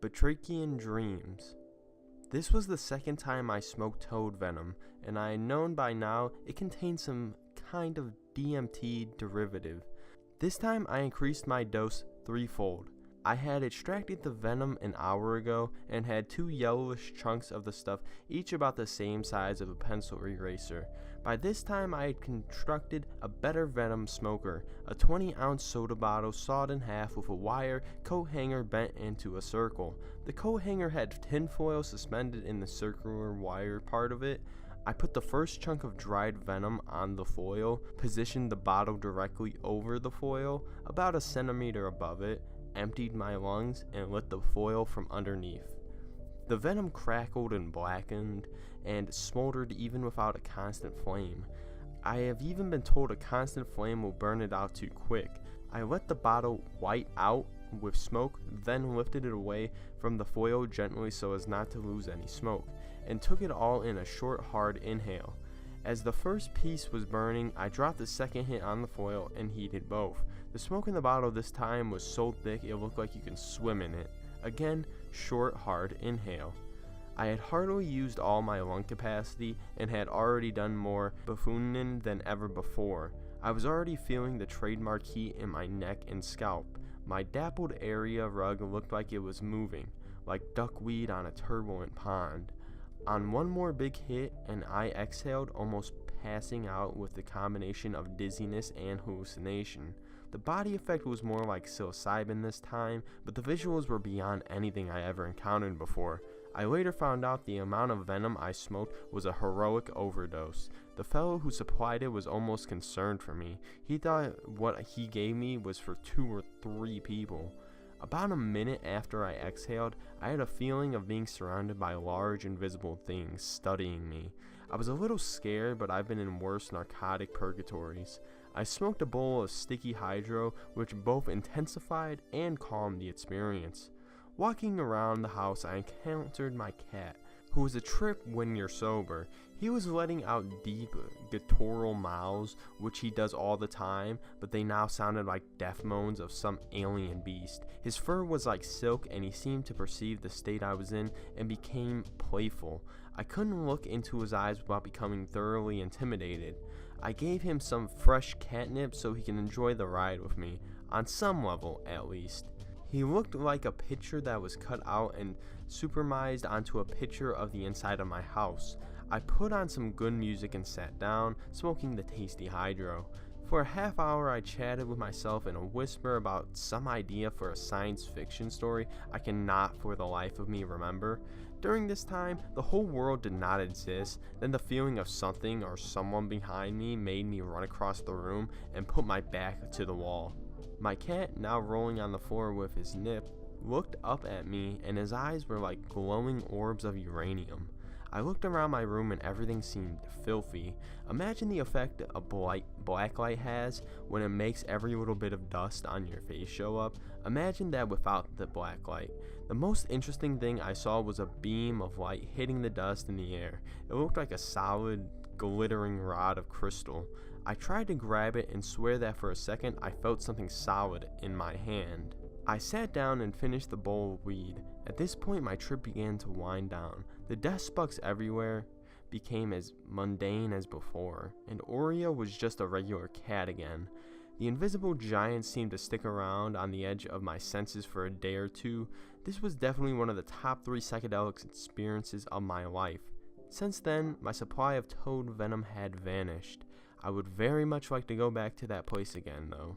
Batrachian dreams. This was the second time I smoked toad venom, and I had known by now it contained some kind of DMT derivative. This time I increased my dose threefold. I had extracted the venom an hour ago and had 2 yellowish chunks of the stuff, each about the same size of a pencil eraser. By this time I had constructed a better venom smoker, a 20-ounce soda bottle sawed in half with a wire coat hanger bent into a circle. The coat hanger had tinfoil suspended in the circular wire part of it. I put the first chunk of dried venom on the foil, positioned the bottle directly over the foil, about a centimeter above it, emptied my lungs, and lit the foil from underneath. The venom crackled and blackened, and smoldered even without a constant flame. I have even been told a constant flame will burn it out too quick. I let the bottle white out with smoke, then lifted it away from the foil gently so as not to lose any smoke, and took it all in a short, hard inhale. As the first piece was burning, I dropped the second hit on the foil and heated both. The smoke in the bottle this time was so thick it looked like you can swim in it. Again, short, hard inhale. I had hardly used all my lung capacity and had already done more buffooning than ever before. I was already feeling the trademark heat in my neck and scalp. My dappled area rug looked like it was moving, like duckweed on a turbulent pond. On one more big hit, and I exhaled, almost passing out with the combination of dizziness and hallucination. The body effect was more like psilocybin this time, but the visuals were beyond anything I ever encountered before. I later found out the amount of venom I smoked was a heroic overdose. The fellow who supplied it was almost concerned for me. He thought what he gave me was for 2 or 3 people. About a minute after I exhaled, I had a feeling of being surrounded by large invisible things studying me. I was a little scared, but I've been in worse narcotic purgatories. I smoked a bowl of sticky hydro, which both intensified and calmed the experience. Walking around the house, I encountered my cat, who was a trip when you're sober. He was letting out deep, guttural mouths, which he does all the time, but they now sounded like death moans of some alien beast. His fur was like silk, and he seemed to perceive the state I was in and became playful. I couldn't look into his eyes without becoming thoroughly intimidated. I gave him some fresh catnip so he can enjoy the ride with me, on some level at least. He looked like a picture that was cut out and superimposed onto a picture of the inside of my house. I put on some good music and sat down, smoking the tasty hydro. For a half hour I chatted with myself in a whisper about some idea for a science fiction story I cannot for the life of me remember. During this time, the whole world did not exist. Then the feeling of something or someone behind me made me run across the room and put my back to the wall. My cat, now rolling on the floor with his nip, looked up at me and his eyes were like glowing orbs of uranium. I looked around my room and everything seemed filthy. Imagine the effect a blacklight has when it makes every little bit of dust on your face show up. Imagine that without the blacklight. The most interesting thing I saw was a beam of light hitting the dust in the air. It looked like a solid, glittering rod of crystal. I tried to grab it and swear that for a second I felt something solid in my hand. I sat down and finished the bowl of weed. At this point my trip began to wind down. The dust specks everywhere became as mundane as before, and Oreo was just a regular cat again. The invisible giant seemed to stick around on the edge of my senses for a day or two. This was definitely one of the top 3 psychedelic experiences of my life. Since then, my supply of toad venom had vanished. I would very much like to go back to that place again though.